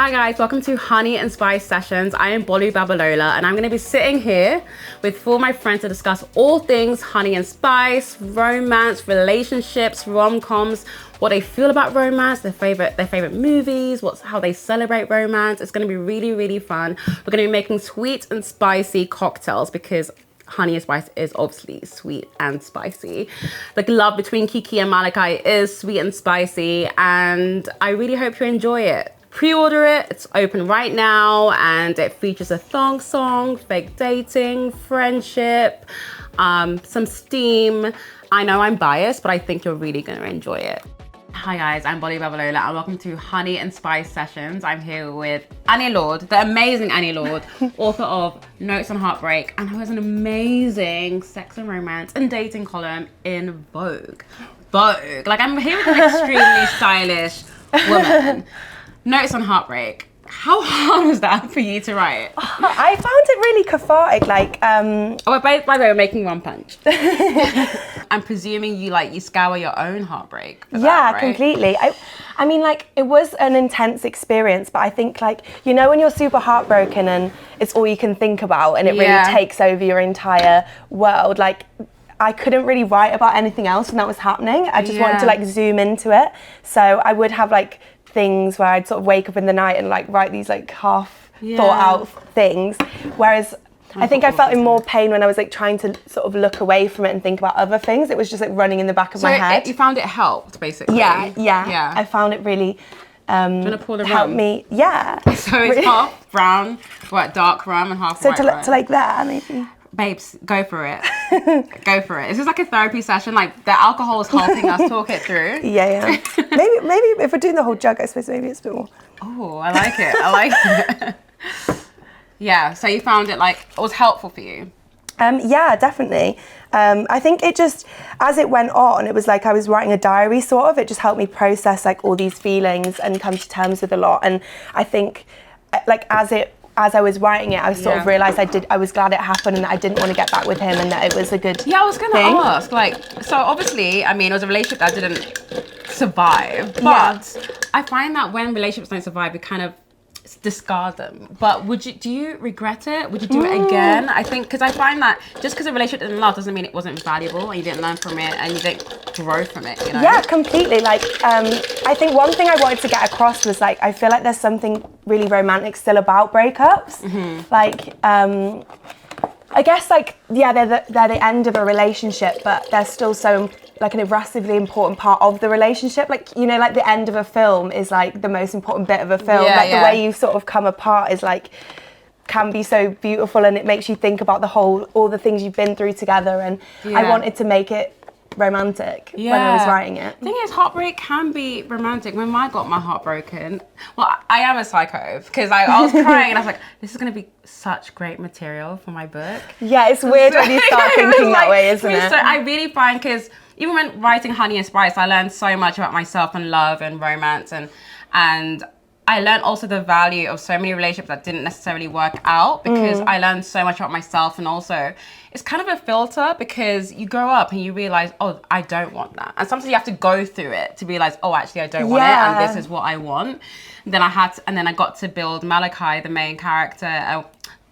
Hi guys, welcome to Honey and Spice Sessions. I am Bolu Babalola and I'm going to be sitting here with four of my friends to discuss all things honey and spice, romance, relationships, rom-coms, what they feel about romance, their favorite movies, how they celebrate romance. It's going to be really, really fun. We're going to be making sweet and spicy cocktails because honey and spice is obviously sweet and spicy. The love between Kiki and Malachi is sweet and spicy, and I really hope you enjoy it. Pre-order it, it's open right now, and it features a thong song, fake dating, friendship, some steam. I know I'm biased, but I think you're really gonna enjoy it. Hi guys, I'm Bolu Babalola and welcome to Honey and Spice Sessions. I'm here with Annie Lord, the amazing Annie Lord, author of Notes on Heartbreak, and who has an amazing sex and romance and dating column in Vogue. Vogue, like I'm here with an extremely stylish woman. Notes on Heartbreak. How hard was that for you to write? I found it really cathartic. Oh, by the way, we're making one punch. I'm presuming you scour your own heartbreak. Yeah, that, right? completely. I mean, it was an intense experience, but I think, when you're super heartbroken and it's all you can think about and it really takes over your entire world, I couldn't really write about anything else when that was happening. I just wanted to zoom into it. So I would have things where I'd sort of wake up in the night and write these half thought out things. Whereas I think I felt in more pain when I was trying to sort of look away from it and think about other things. It was just running in the back of my head. You found it helped, basically? Yeah. I found it really do you want to pour the helped rum? Me. Yeah. So it's half brown, dark rum, and half white rum. So there, maybe. Babes, go for it. Go for it. This is like a therapy session. The alcohol is helping us talk it through. Yeah. maybe if we're doing the whole jug, I suppose maybe it's a bit more. Oh, I like it. Yeah. So you found it it was helpful for you. Yeah, definitely. I think it just, as it went on, it was I was writing a diary sort of. It just helped me process all these feelings and come to terms with a lot. And I think as I was writing it, I sort of realised I was glad it happened and that I didn't want to get back with him and that it was a good I was going to ask, so obviously, I mean, it was a relationship that didn't survive, but I find that when relationships don't survive, we kind of discard them. But do you regret it? Would you do it again? I think, because I find that just because a relationship didn't last doesn't mean it wasn't valuable and you didn't learn from it and you didn't grow from it, you know? Yeah, completely. I think one thing I wanted to get across was I feel like there's something really romantic still about breakups. Mm-hmm. I guess they're the end of a relationship, but they're still so an irascibly important part of the relationship. The end of a film is the most important bit of a film. The way you sort of come apart is can be so beautiful, and it makes you think about all the things you've been through together. And I wanted to make it romantic when I was writing it. The thing is, heartbreak can be romantic. When I got my heart broken, I am a psycho because I was crying and I was like, this is going to be such great material for my book. Yeah, it's weird when you start thinking that way, isn't it? So I really find, because even when writing Honey and Spice, I learned so much about myself and love and romance, and I learned also the value of so many relationships that didn't necessarily work out, because I learned so much about myself. And also it's kind of a filter, because you grow up and you realize, oh, I don't want that. And sometimes you have to go through it to realize, oh, actually I don't want it, and this is what I want. And then I got to build Malachi, the main character,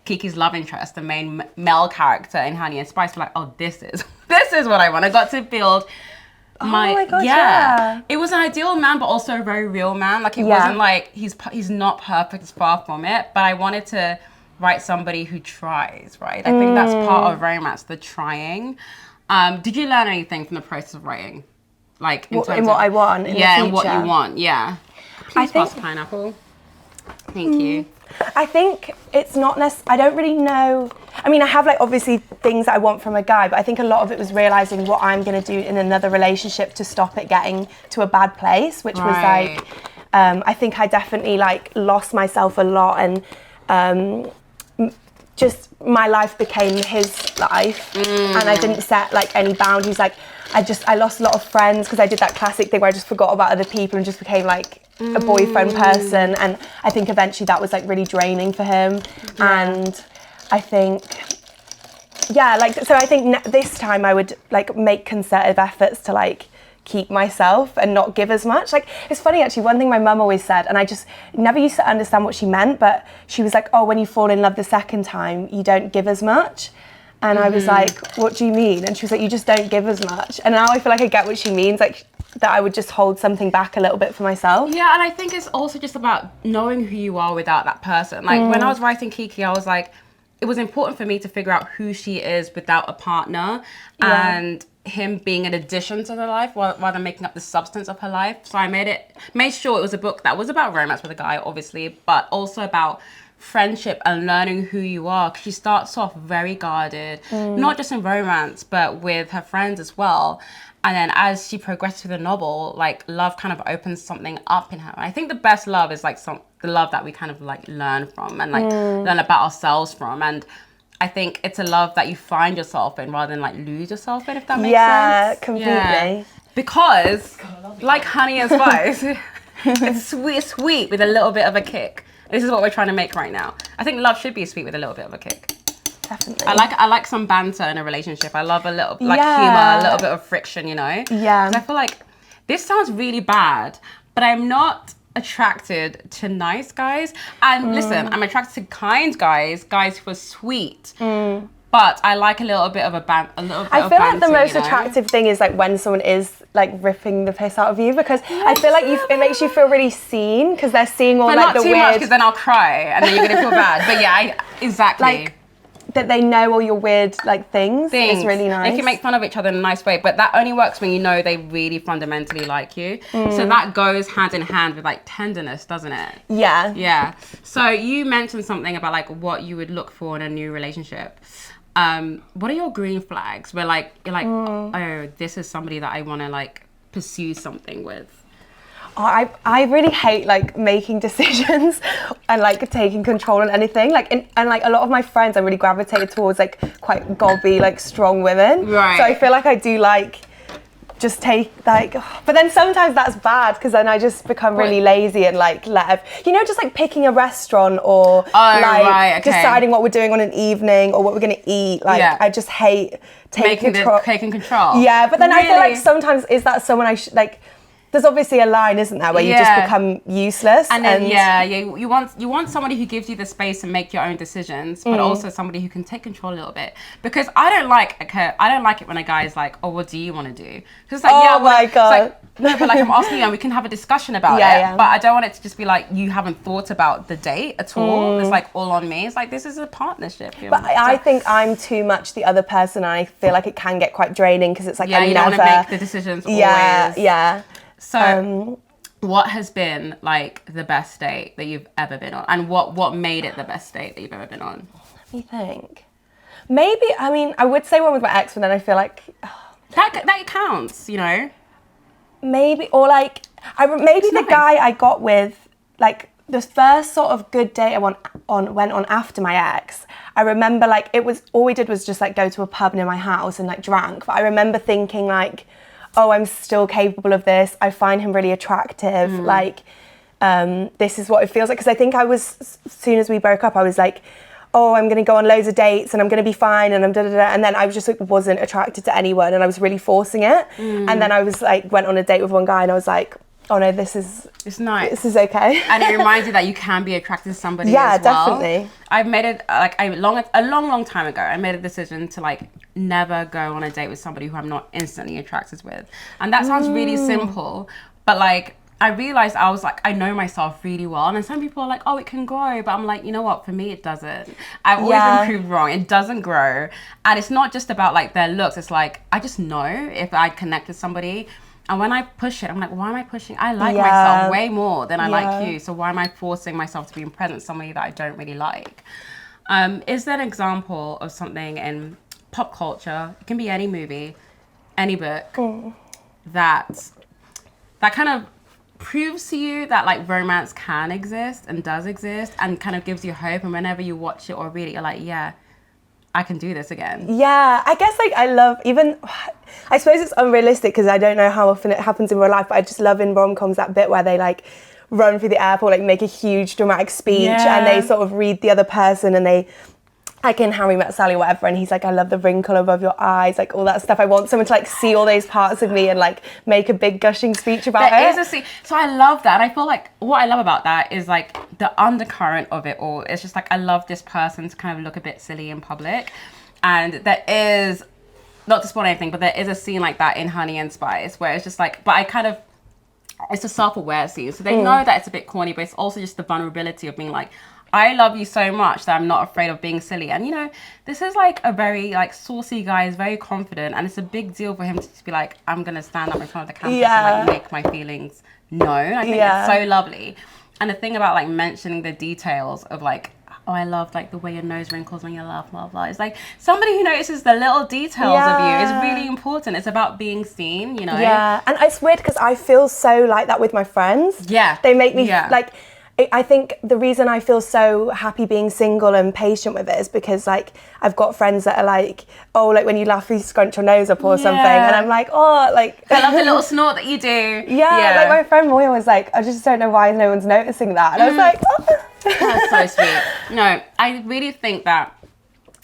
Kiki's love interest, the main male character in Honey and Spice. Oh, this is what I want. I got to build my God, yeah. It was an ideal man, but also a very real man. It wasn't he's not perfect, it's far from it. But I wanted to write somebody who tries, right? I think that's part of romance, the trying. Did you learn anything from the process of writing? In what I want in the future? And what you want, Please pass the pineapple. Thank you. I think it's not I don't really know. I mean, I have obviously things that I want from a guy, but I think a lot of it was realising what I'm going to do in another relationship to stop it getting to a bad place, which was I think I definitely lost myself a lot, and just my life became his life, and I didn't set any boundaries. I lost a lot of friends because I did that classic thing where I just forgot about other people and just became a boyfriend person, and I think eventually that was really draining for him. And I think so I think this time I would make concerted efforts to keep myself and not give as much. Like, it's funny actually, one thing my mum always said, and I just never used to understand what she meant, but she was like, oh, when you fall in love the second time, you don't give as much. And I was like, what do you mean? And she was like, you just don't give as much. And now I feel like I get what she means, like that I would just hold something back a little bit for myself. Yeah, and I think it's also just about knowing who you are without that person. Like when I was writing Kiki, I was like, it was important for me to figure out who she is without a partner and him being an addition to her life rather than making up the substance of her life. So I made sure it was a book that was about romance with a guy, obviously, but also about friendship and learning who you are. 'Cause she starts off very guarded, not just in romance, but with her friends as well. And then as she progresses through the novel, like love kind of opens something up in her. And I think the best love is like the love that we kind of like learn from and like learn about ourselves from. And I think it's a love that you find yourself in rather than like lose yourself in, if that makes sense. Yeah, completely. Yeah. Because like honey and spice, it's sweet with a little bit of a kick. This is what we're trying to make right now. I think love should be sweet with a little bit of a kick. Definitely. I like some banter in a relationship. I love a little like humor, a little bit of friction, you know? Yeah. 'Cause I feel like this sounds really bad, but I'm not attracted to nice guys. And listen, I'm attracted to kind guys who are sweet. But I like a little bit of a banter. I feel like the most attractive thing is like when someone is like ripping the piss out of you, because I feel like it makes you feel really seen because they're seeing all but like not the too much, weird, because then I'll cry and then you're gonna feel bad. But yeah, exactly. like that they know all your weird like things. It's really nice. They can make fun of each other in a nice way, but that only works when you know they really fundamentally like you. So that goes hand in hand with like tenderness, doesn't it? Yeah. Yeah. So you mentioned something about like what you would look for in a new relationship. What are your green flags where like you're like, oh, this is somebody that I want to like pursue something with? Oh, I really hate like making decisions and like taking control on anything. Like and like a lot of my friends, I really gravitated towards like quite gobby, like strong women. Right. So I feel like I do like just take like, but then sometimes that's bad because then I just become really lazy and like just like picking a restaurant or deciding what we're doing on an evening or what we're gonna eat. Like I just hate taking control. Yeah, but then I feel like sometimes is that someone I should like. There's obviously a line, isn't there, where you just become useless. And then you want somebody who gives you the space to make your own decisions, but also somebody who can take control a little bit. Because I don't like it when a guy is like, oh, what do you want to do? Because like, oh my god. Like, but like I'm asking you, and we can have a discussion about it. But I don't want it to just be like you haven't thought about the date at all. It's like all on me. It's like this is a partnership. But I think I'm too much the other person, and I feel like it can get quite draining because it's like you don't want to make the decisions always. Yeah. So, what has been like the best date that you've ever been on, and what made it the best date that you've ever been on? Let me think. Maybe I would say one with my ex, but then I feel like that counts, you know. Maybe the guy I got with, like the first sort of good date I went on after my ex. I remember like it was all we did was just like go to a pub near my house and like drank. But I remember thinking like, oh, I'm still capable of this. I find him really attractive. Like, this is what it feels like. Because I think as soon as we broke up, I was like, oh, I'm going to go on loads of dates and I'm going to be fine and I'm da-da-da. And then I was just like, wasn't attracted to anyone and I was really forcing it. And then I was like, went on a date with one guy and I was like, oh no, it's nice. This is okay. And it reminds you that you can be attracted to somebody as well. Yeah, definitely. I've made it a long time ago. I made a decision to like never go on a date with somebody who I'm not instantly attracted with. And that sounds really simple, but like I realized I was like, I know myself really well. And then some people are like, oh, it can grow. But I'm like, you know what? For me, it doesn't. I've always been proved wrong. It doesn't grow. And it's not just about like their looks. It's like, I just know if I connect with somebody. And when I push it, I'm like, why am I pushing? I like myself way more than I like you. So why am I forcing myself to be in presence of somebody that I don't really like? Is there an example of something in pop culture? It can be any movie, any book, that kind of proves to you that like romance can exist and does exist and kind of gives you hope. And whenever you watch it or read it, you're like, yeah, I can do this again. Yeah, I guess like I suppose it's unrealistic because I don't know how often it happens in real life, but I just love in rom-coms that bit where they like run through the airport, like make a huge dramatic speech and they sort of read the other person and they like in Harry Met Sally or whatever, and he's like, I love the wrinkle above your eyes, like all that stuff. I want someone to like see all those parts of me and like make a big gushing speech about There it. is a scene. So I love that. And I feel like what I love about that is like the undercurrent of it all. It's just like, I love this person to kind of look a bit silly in public. And there is, not to spoil anything, but there is a scene like that in Honey and Spice where it's just like, but I kind of, it's a self-aware scene. So they know that it's a bit corny, but it's also just the vulnerability of being like, I love you so much that I'm not afraid of being silly. And, you know, this is like a very like saucy guy, is very confident. And it's a big deal for him to just be like, I'm going to stand up in front of the campus and like make my feelings known. I think it's so lovely. And the thing about like mentioning the details of like, oh, I love like the way your nose wrinkles when you laugh, blah, blah. It's like somebody who notices the little details of you is really important. It's about being seen, you know? Yeah, and it's weird because I feel so like that with my friends. Yeah. They make me like, I think the reason I feel so happy being single and patient with it is because like I've got friends that are like, oh, like when you laugh you scrunch your nose up or something, and I'm like, oh, like I love the little snort that you do. Yeah, like my friend Moya was like, I just don't know why no one's noticing that, and I was like, oh. That's so sweet. No, I really think that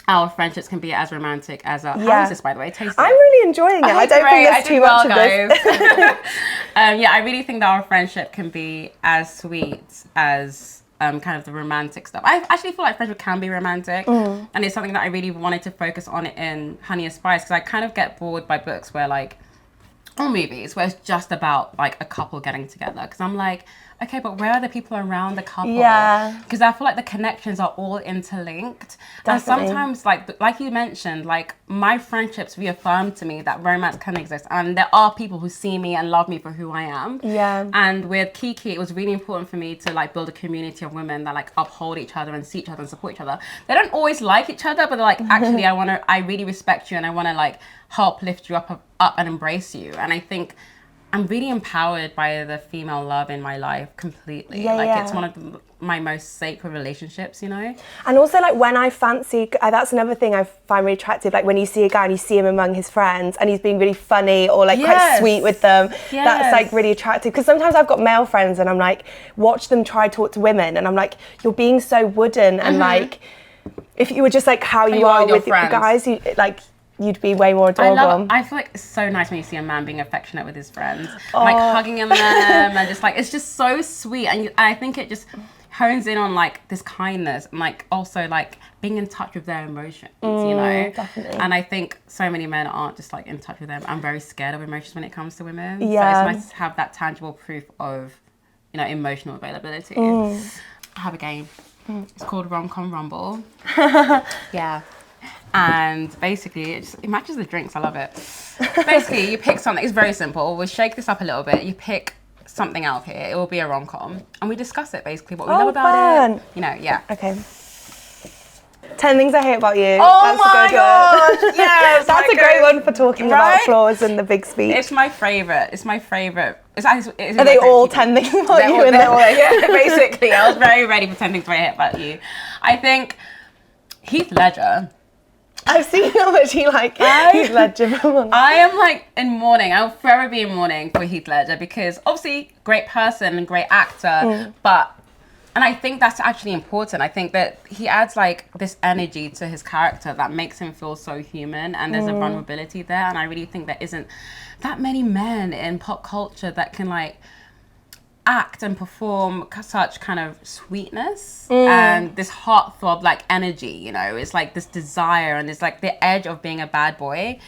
our friendships can be as romantic as our... How is this, by the way? Taste I'm really enjoying it. I don't think there's too much of this. Yeah, I really think that our friendship can be as sweet as kind of the romantic stuff. I actually feel like friendship can be romantic, and it's something that I really wanted to focus on in Honey and Spice, because I kind of get bored by books where like, or movies where it's just about like a couple getting together, because I'm like, okay, but where are the people around the couple? Yeah. Because I feel like the connections are all interlinked. Definitely. And sometimes, like you mentioned, like my friendships reaffirm to me that romance can exist. And there are people who see me and love me for who I am. Yeah. And with Kiki, it was really important for me to like build a community of women that like uphold each other and see each other and support each other. They don't always like each other, but they're like, actually, I really respect you and I want to like help lift you up and embrace you. And I think I'm really empowered by the female love in my life completely. It's one of my most sacred relationships, you know? And also like when I fancy, that's another thing I find really attractive, like when you see a guy and you see him among his friends and he's being really funny or like quite sweet with them, that's like really attractive. Because sometimes I've got male friends and I'm like, watch them try to talk to women and I'm like, you're being so wooden and like, if you were just like how you are with guys, you like, you'd be way more adorable. I feel like it's so nice when you see a man being affectionate with his friends, like hugging them and just like, it's just so sweet. And I think it just hones in on like this kindness and like also like being in touch with their emotions, you know? Definitely. And I think so many men aren't just like in touch with them. I'm very scared of emotions when it comes to women. Yeah. So it's nice to have that tangible proof of, you know, emotional availability. I have a game. It's called Rom-com Rumble. Yeah. And basically, it matches the drinks. I love it. Basically, you pick something. It's very simple. We'll shake this up a little bit. You pick something out here. It will be a rom-com. And we discuss it, basically, what we love about it. You know, yeah. Okay. 10 Things I Hate About You. Oh my gosh, yes. That's a great one for talking about flaws and the big speech. It's my favourite. It's my favourite. Are they all 10 things about you? Yeah, basically. I was very ready for 10 Things I Hate About You. I think Heath Ledger... I've seen how much you like Heath Ledger. I am like in mourning. I'll forever be in mourning for Heath Ledger because obviously great person and great actor, and I think that's actually important. I think that he adds like this energy to his character that makes him feel so human, and there's a vulnerability there. And I really think there isn't that many men in pop culture that can like act and perform such kind of sweetness and this heartthrob like energy, you know. It's like this desire and it's like the edge of being a bad boy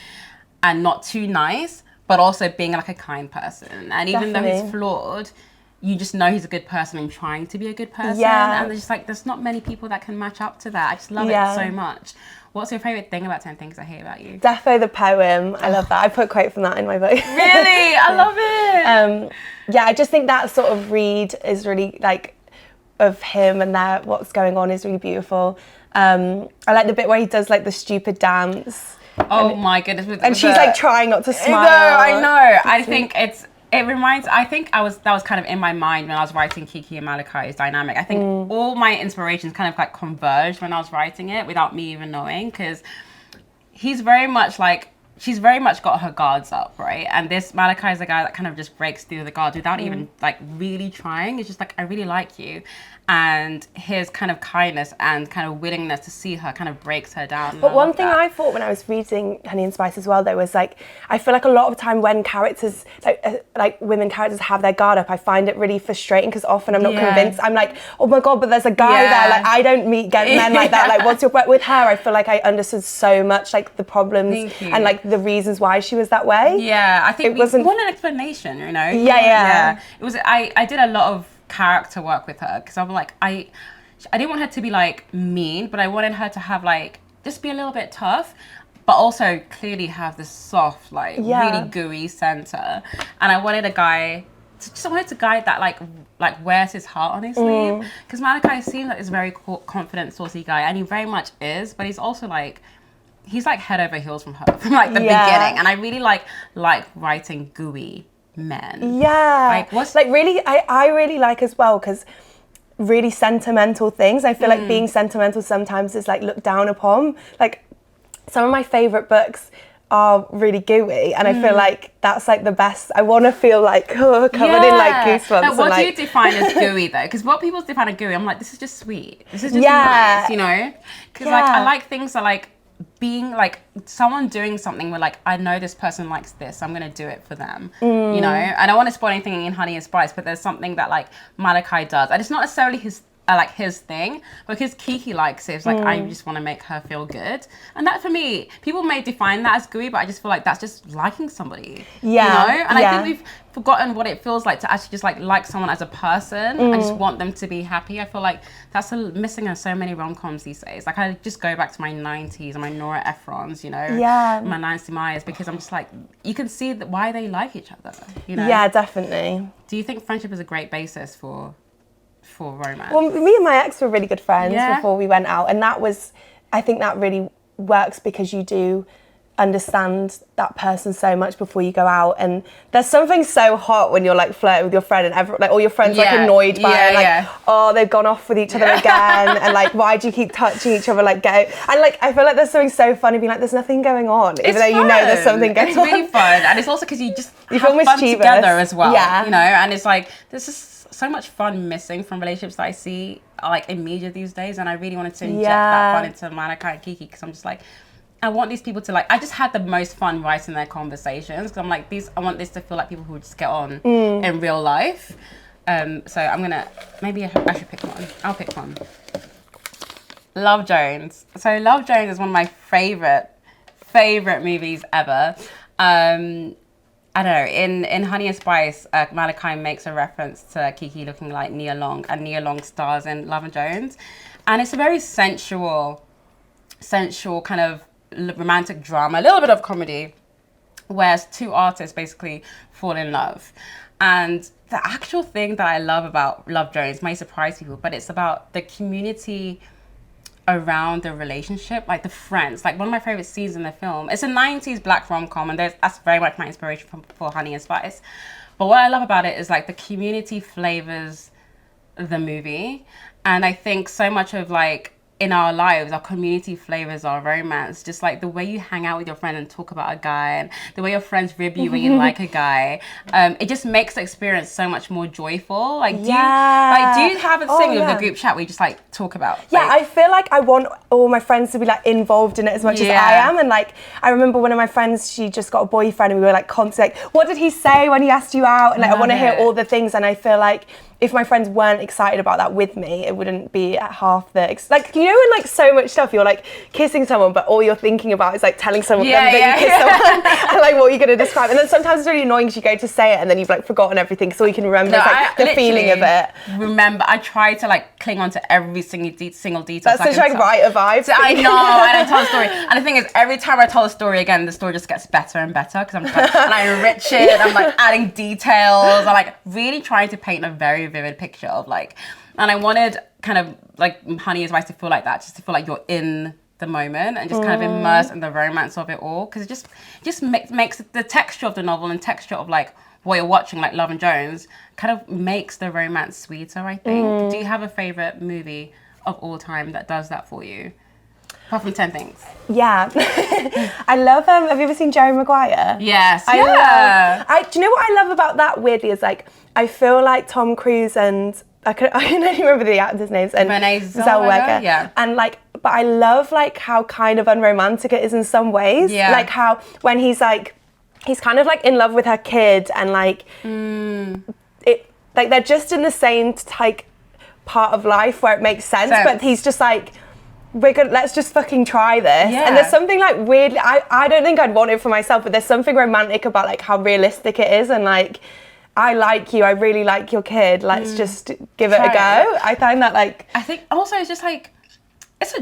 and not too nice, but also being like a kind person. And even though he's flawed, you just know he's a good person and trying to be a good person. And there's just like, there's not many people that can match up to that. I just love it so much. What's your favourite thing about 10 Things I Hate About You? Defo the poem. I love that. I put a quote from that in my book. Really? I love it. Yeah, I just think that sort of read is really like of him and that what's going on is really beautiful. I like the bit where he does like the stupid dance. Oh my goodness. And she's like trying not to smile. I know. I think it reminds, I think that was kind of in my mind when I was writing Kiki and Malachi's dynamic. I think all my inspirations kind of like converged when I was writing it without me even knowing, because he's very much like she's very much got her guards up, right? And this Malachi is a guy that kind of just breaks through the guards without even like really trying. It's just like, I really like you. And his kind of kindness and kind of willingness to see her kind of breaks her down. But one thing I thought when I was reading Honey and Spice as well, though, was like, I feel like a lot of the time when characters, like women characters have their guard up, I find it really frustrating because often I'm not convinced. I'm like, oh my God, but there's a guy there. Like, I don't meet men like that. Like, what's your point with her? I feel like I understood so much, like the problems and like the reasons why she was that way. Yeah, I think it wasn't want an explanation, you know? Yeah. It was, I did a lot of character work with her because I'm like, I didn't want her to be like mean, but I wanted her to have like, just be a little bit tough, but also clearly have this soft, like really gooey center. And I wanted a guy, just wanted a guy that like wears his heart on his sleeve. Because Malachi seems like this very confident, saucy guy, and he very much is, but he's also like, he's like head over heels from her from like the beginning. And I really like writing gooey men. Like what's like really, I really like as well, because really sentimental things. I feel like being sentimental sometimes is like looked down upon. Like some of my favorite books are really gooey, and I feel like that's like the best. I want to feel like covered in like goosebumps. Like, what do you define as gooey though? Because what people define as gooey, I'm like, this is just sweet. This is just nice, you know? Because like I like things that like being like someone doing something where like, I know this person likes this, I'm gonna do it for them, you know? I don't want to spoil anything in Honey and Spice, but there's something that like Malachi does, and it's not necessarily his thing, because Kiki likes it. It's like, I just want to make her feel good. And that for me, people may define that as gooey, but I just feel like that's just liking somebody, you know? And I think we've forgotten what it feels like to actually just like someone as a person and just want them to be happy. I feel like that's missing in so many rom-coms these days. Like, I just go back to my 90s and my Nora Ephrons, you know, my Nancy Meyers, because I'm just like, you can see why they like each other, you know? Yeah, definitely. Do you think friendship is a great basis for romance? Well, me and my ex were really good friends before we went out, and that was, I think that really works because you do understand that person so much before you go out, and there's something so hot when you're like flirting with your friend and everyone, like all your friends like annoyed by it, like oh, they've gone off with each other again, and like why do you keep touching each other, like go, and like I feel like there's something so funny being like, there's nothing going on, even though you know there's something going on. It's really fun, and it's also because you feel have fun mischievous together as well, you know, and it's like there's just so much fun missing from relationships that I see like in media these days, and I really wanted to inject that fun into Malachi and Kiki, because I'm just like, I want these people to like, I just had the most fun writing their conversations, because I'm like, I want this to feel like people who just get on in real life. So I'm gonna, maybe I should pick one. I'll pick one. Love Jones. So Love Jones is one of my favorite movies ever. I don't know, in Honey and Spice, Malachi makes a reference to Kiki looking like Nia Long, and Nia Long stars in Love and Jones. And it's a very sensual kind of romantic drama, a little bit of comedy, where two artists basically fall in love. And the actual thing that I love about Love Jones may surprise people, but it's about the community around the relationship, like the friends. Like one of my favorite scenes in the film, it's a 90s black rom-com, and that's very much my inspiration for Honey and Spice. But what I love about it is like the community flavors the movie. And I think so much of like in our lives, our community flavors our romance. Just like the way you hang out with your friend and talk about a guy, and the way your friends rib you when you like a guy, it just makes the experience so much more joyful. Like, do you have a thing with the group chat where you just like talk about? Yeah, I feel like I want all my friends to be like involved in it as much as I am. And like, I remember one of my friends, she just got a boyfriend, and we were like constantly like, what did he say when he asked you out? And like, I want to hear all the things. And I feel like if my friends weren't excited about that with me, it wouldn't be at half the like, you know, in like so much stuff, you're like kissing someone, but all you're thinking about is like telling someone that you kissed someone, and like what you're going to describe. And then sometimes it's really annoying because you go to say it and then you've like forgotten everything, because all you can remember is like the feeling of it. I try to like cling on to every single detail. That's such like write a vibe. So I know, and I tell a story. And the thing is, every time I tell a story again, the story just gets better and better, because I'm trying, and I enrich it. I'm like adding details. I'm like really trying to paint a very vivid picture of like, and I wanted kind of like Honey and Spice to feel like that, just to feel like you're in the moment and just kind of immersed in the romance of it all, because it just makes the texture of the novel and texture of like what you're watching, like Love and Jones, kind of makes the romance sweeter, I think. Do you have a favorite movie of all time that does that for you? Apart from 10 Things. Yeah. I love, have you ever seen Jerry Maguire? Yes. Do you know what I love about that weirdly is like, I feel like Tom Cruise and, I can only remember the actors' names, and Renee Zellweger, yeah. And like, but I love like how kind of unromantic it is in some ways. Yeah. Like how, when he's kind of like in love with her kid and like, it, like they're just in the same like part of life where it makes sense. But he's just like, let's just fucking try this. Yeah. And there's something like weirdly, I don't think I'd want it for myself, but there's something romantic about like how realistic it is and like, I like you, I really like your kid, let's just give it a go. I find that like... I think also it's just like, it's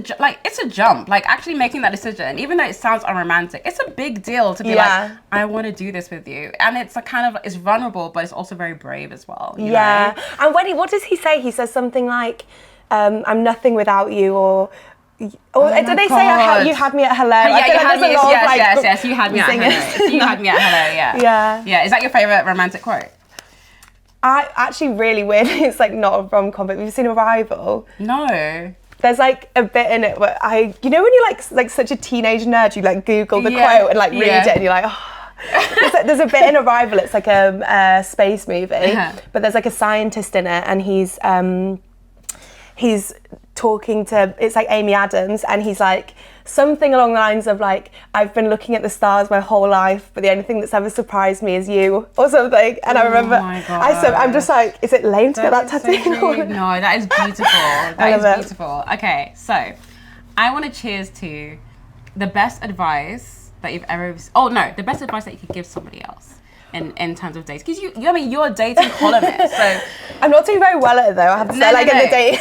a jump, like actually making that decision, even though it sounds unromantic, it's a big deal to be like, I want to do this with you. And it's a kind of, it's vulnerable, but it's also very brave as well. You know? And what does he say? He says something like, I'm nothing without you, or did they say you had me at hello? Yeah, you had me. Yes. You had me at hello. You had me at hello. Yeah. Yeah. Is that your favorite romantic quote? I actually really weird. It's like not a rom-com, but have you seen Arrival? No. There's like a bit in it where you know when you're like such a teenage nerd, you like Google the quote and like read it, and you're like, oh. There's a bit in Arrival. It's like a space movie, but there's like a scientist in it, and he's talking to, it's like Amy Adams, and he's like something along the lines of like, I've been looking at the stars my whole life, but the only thing that's ever surprised me is you, or something. And I remember, I'm just like, is it lame to get that tattooed? So no, that is beautiful. That is beautiful. Okay, so I want to cheers to the best advice that you've ever, the best advice that you could give somebody else. In terms of dates, because you're a dating columnist, so I'm not doing very well at it though. I have to say, in the date.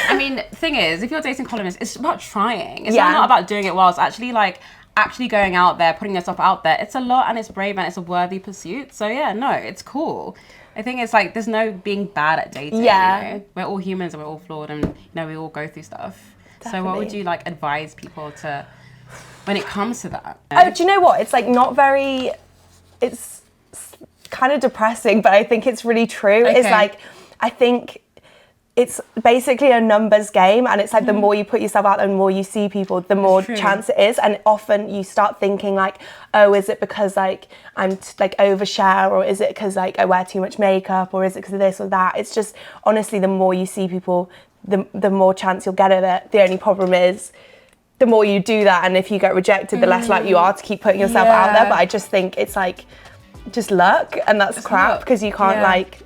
I mean, thing is, if you're a dating columnist, it's about trying. It's not about doing it well. It's actually going out there, putting yourself out there. It's a lot, and it's brave, and it's a worthy pursuit. So yeah, no, it's cool. I think it's like there's no being bad at dating. Yeah, you know? We're all humans and we're all flawed, and we all go through stuff. Definitely. So what would you like advise people to when it comes to that? Oh, do you know what? It's like not very. It's kind of depressing, but I think it's really true. Okay. It's like, I think it's basically a numbers game, and it's like the more you put yourself out there, the more you see people, the more chance it is. And often you start thinking like, oh, is it because like I'm like overshare, or is it because like I wear too much makeup, or is it because of this or that? It's just, honestly, the more you see people, the more chance you'll get at it. The only problem is, the more you do that, and if you get rejected, the less likely you are to keep putting yourself out there. But I just think it's like just luck, and that's crap, because you can't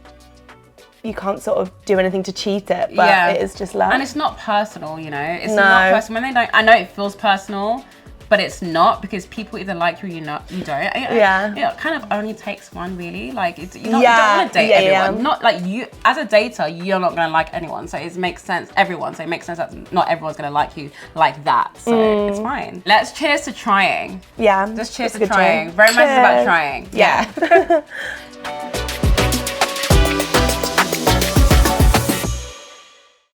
you can't sort of do anything to cheat it, but it is just luck. And it's not personal, you know. It's not personal. When they don't, I know it feels personal, but it's not, because people either like you or you don't. It kind of only takes one, really. Like, you don't want to date everyone. Not like you, as a dater, you're not going to like anyone. So it makes sense, everyone. So it makes sense that not everyone's going to like you like that. So it's fine. Let's cheers to trying. Yeah. Let's cheers to trying. Romance is about trying. Yeah.